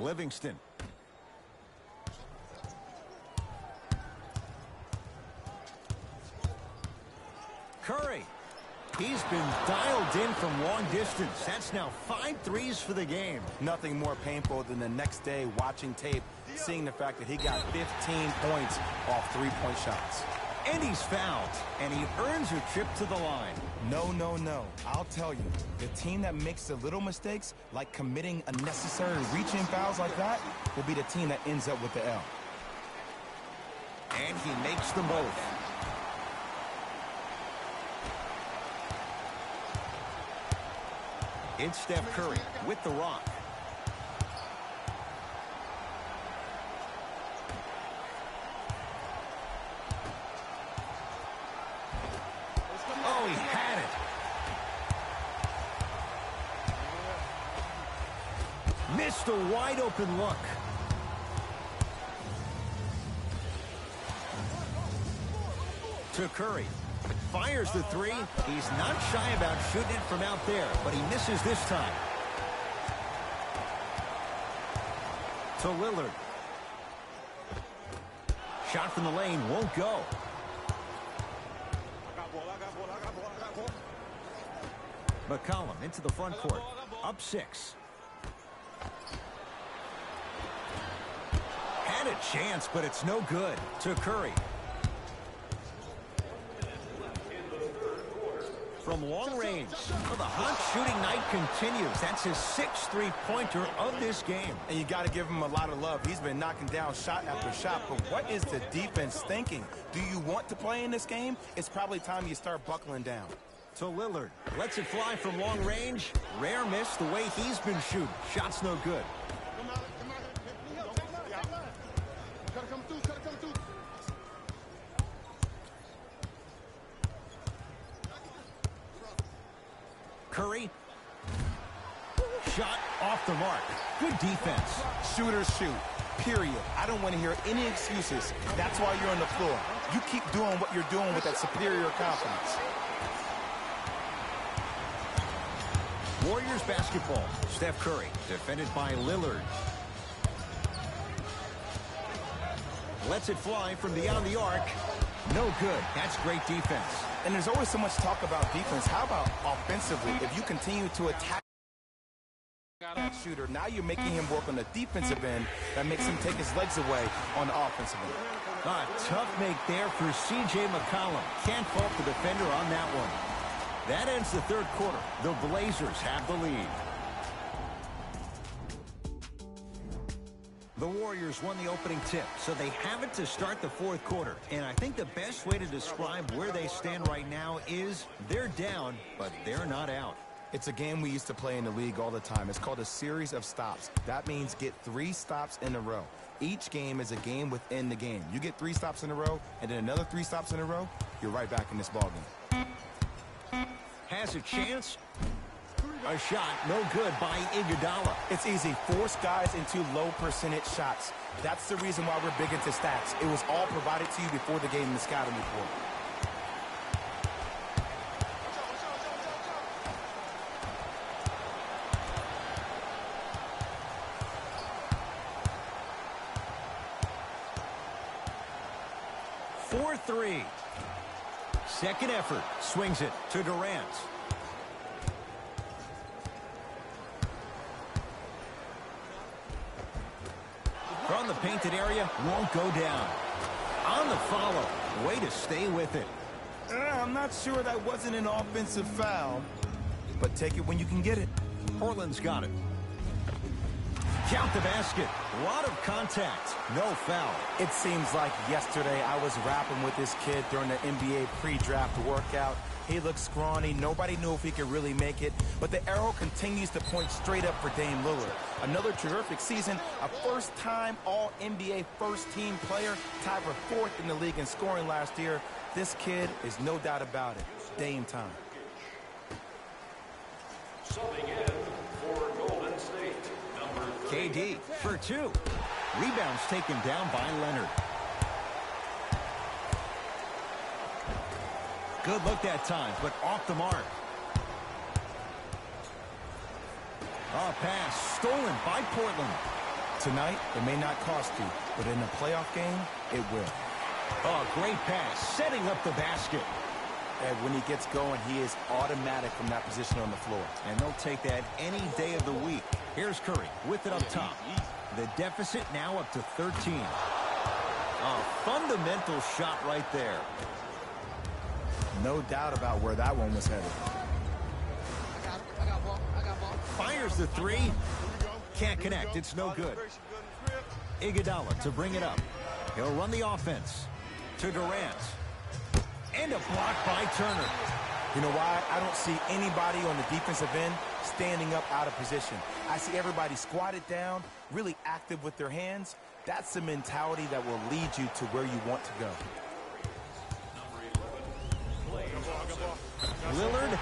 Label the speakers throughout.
Speaker 1: Livingston. Curry. He's been dialed in from long distance. That's now 5 threes for the game.
Speaker 2: Nothing more painful than the next day watching tape, seeing the fact that he got 15 points off three-point shots.
Speaker 1: And he's fouled, and he earns a trip to the line.
Speaker 2: No, no, no. I'll tell you, the team that makes the little mistakes, like committing unnecessary reach-in fouls like that, will be the team that ends up with the L.
Speaker 1: And he makes them both. It's Steph Curry with the rock. Oh, he had it. Missed a wide open look. To Curry. Fires the three. He's not shy about shooting it from out there, but he misses this time. To Lillard. Shot from the lane won't go. McCollum into the front court. Up 6. Had a chance, but it's no good. To Curry. From long range. Well, the hot shooting night continues. That's his 6th three-pointer of this game.
Speaker 2: And you got to give him a lot of love. He's been knocking down shot after shot. But what is the defense thinking? Do you want to play in this game? It's probably time you start buckling down.
Speaker 1: To Lillard. Lets it fly from long range. Rare miss the way he's been shooting. Shot's no good. Curry. Shot off the mark. Good defense.
Speaker 2: Shooters shoot. Period. I don't want to hear any excuses. That's why you're on the floor. You keep doing what you're doing with that superior confidence.
Speaker 1: Warriors basketball. Steph Curry, defended by Lillard. Lets it fly from beyond the arc. No good. That's great defense.
Speaker 2: And there's always so much talk about defense. How about offensively? If you continue to attack that shooter, now you're making him work on the defensive end. That makes him take his legs away on the offensive end.
Speaker 1: A tough make there for C.J. McCollum. Can't fault the defender on that one. That ends the third quarter. The Blazers have the lead. The Warriors won the opening tip, so they have it to start the fourth quarter. And I think the best way to describe where they stand right now is they're down, but they're not out.
Speaker 2: It's a game we used to play in the league all the time. It's called a series of stops. That means get 3 stops in a row. Each game is a game within the game. You get 3 stops in a row, and then another 3 stops in a row, you're right back in this ballgame.
Speaker 1: Has a chance. A shot, no good by Iguodala.
Speaker 2: It's easy. Force guys into low percentage shots. That's the reason why we're big into stats. It was all provided to you before the game in the scouting report.
Speaker 1: For 3. Second effort. Swings it to Durant. From the painted area, won't go down. On the follow. Way to stay with it.
Speaker 2: I'm not sure that wasn't an offensive foul, but take it when you can get it.
Speaker 1: Portland's got it. Count the basket. A lot of contact. No foul.
Speaker 2: It seems like yesterday I was rapping with this kid during the NBA pre-draft workout. He looked scrawny. Nobody knew if he could really make it. But the arrow continues to point straight up for Dame Lillard. Another terrific season. A first-time All-NBA first-team player. Tied for 4th in the league in scoring last year. This kid is no doubt about it. Dame time.
Speaker 3: Subbing in for Golden State, number 3.
Speaker 1: KD for 2. Rebounds taken down by Leonard. Good look that time, but off the mark. A pass stolen by Portland.
Speaker 2: Tonight, it may not cost you, but in a playoff game, it will.
Speaker 1: Oh, great pass, setting up the basket.
Speaker 2: And when he gets going, he is automatic from that position on the floor.
Speaker 1: And they'll take that any day of the week. Here's Curry with it up top. The deficit now up to 13. A fundamental shot right there.
Speaker 2: No doubt about where that one was headed.
Speaker 4: I got ball.
Speaker 1: Fires the three. Can't connect. It's no good. Iguodala to bring it up. He'll run the offense to Durant. And a block by Turner.
Speaker 2: You know why? I don't see anybody on the defensive end standing up out of position. I see everybody squatted down, really active with their hands. That's the mentality that will lead you to where you want to go.
Speaker 1: Lillard.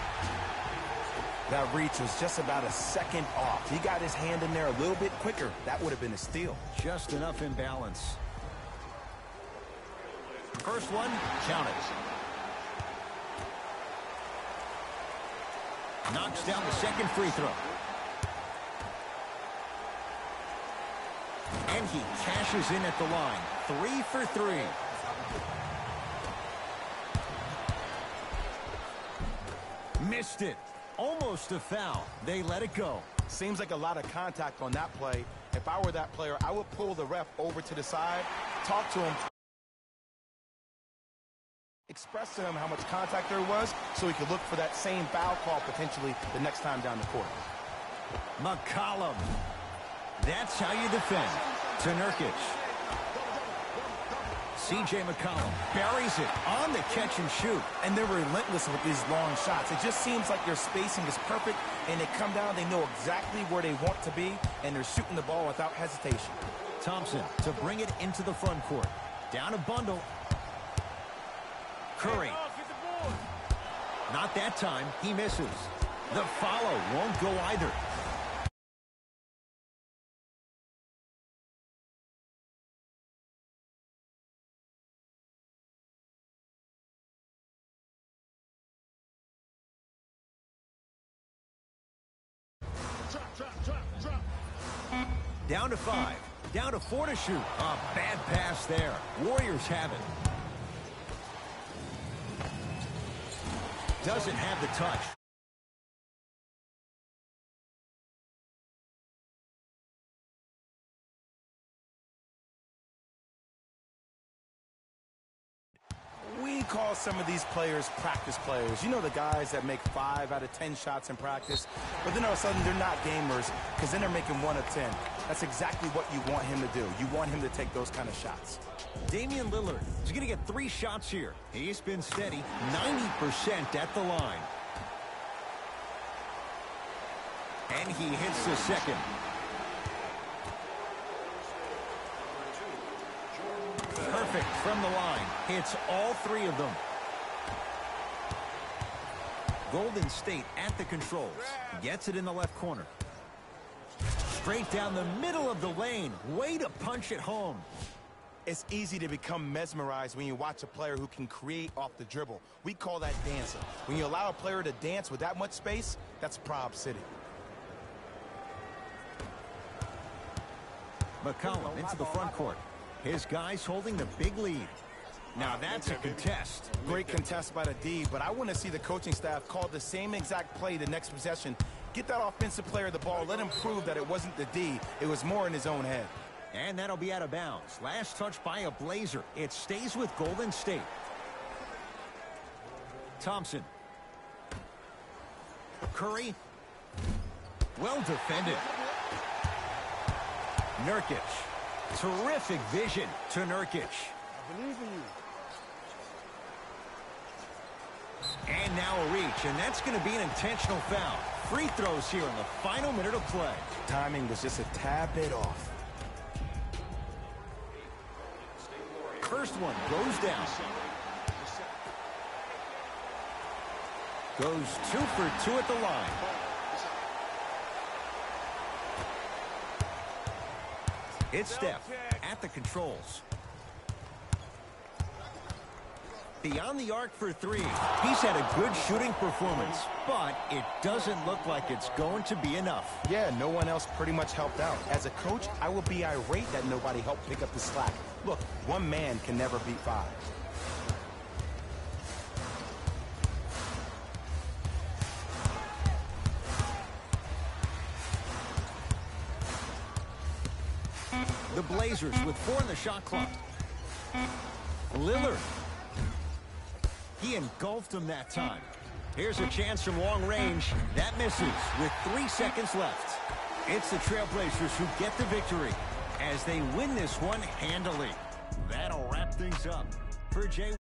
Speaker 2: That reach was just about a second off. He got his hand in there a little bit quicker. That would have been a steal.
Speaker 1: Just enough imbalance. First one, count it. Knocks down the second free throw. And he cashes in at the line. 3 for 3. Missed it. Almost a foul. They let it go.
Speaker 2: Seems like a lot of contact on that play. If I were that player, I would pull the ref over to the side, talk to him, express to him how much contact there was so he could look for that same foul call potentially the next time down the court.
Speaker 1: McCollum. That's how you defend. To Nurkic. C.J. McCollum buries it on the catch and shoot.
Speaker 2: And they're relentless with these long shots. It just seems like their spacing is perfect, and they come down, they know exactly where they want to be, and they're shooting the ball without hesitation.
Speaker 1: Thompson to bring it into the front court. Down a bundle. Curry. Not that time. He misses. The follow won't go either. Down to 5. Down to 4 to shoot. A bad pass there. Warriors have it. Doesn't have the touch.
Speaker 2: We call some of these players practice players. You know, the guys that make 5 out of 10 shots in practice, but then all of a sudden they're not gamers because then they're making 1 of 10. That's exactly what you want him to do. You want him to take those kind of shots.
Speaker 1: Damian Lillard is going to get 3 shots here. He's been steady, 90% at the line. And he hits the second. Perfect from the line. Hits all 3 of them. Golden State at the controls. Gets it in the left corner. Straight down the middle of the lane. Way to punch it home.
Speaker 2: It's easy to become mesmerized when you watch a player who can create off the dribble. We call that dancing. When you allow a player to dance with that much space, that's Prob City.
Speaker 1: McCollum into the front court. His guys holding the big lead. Now that's a contest.
Speaker 2: Great contest by the D, but I want to see the coaching staff call the same exact play the next possession. Get that offensive player the ball. Let him prove that it wasn't the D. It was more in his own head.
Speaker 1: And that'll be out of bounds. Last touch by a Blazer. It stays with Golden State. Thompson. Curry. Well defended. Nurkic. Terrific vision to Nurkic.
Speaker 4: I believe in you.
Speaker 1: And now a reach, and that's going to be an intentional foul. Free throws here in the final minute of play.
Speaker 2: Timing was just a tad bit off.
Speaker 1: First one goes down. Goes 2 for 2 at the line. It's Steph at the controls. Beyond the arc for three. He's had a good shooting performance, but it doesn't look like it's going to be enough.
Speaker 2: Yeah, no one else pretty much helped out. As a coach, I would be irate that nobody helped pick up the slack. Look, one man can never beat five.
Speaker 1: The Blazers with 4 in the shot clock. Lillard. He engulfed him that time. Here's a chance from long range. That misses with 3 seconds left. It's the Trailblazers who get the victory as they win this one handily. That'll wrap things up. For Jay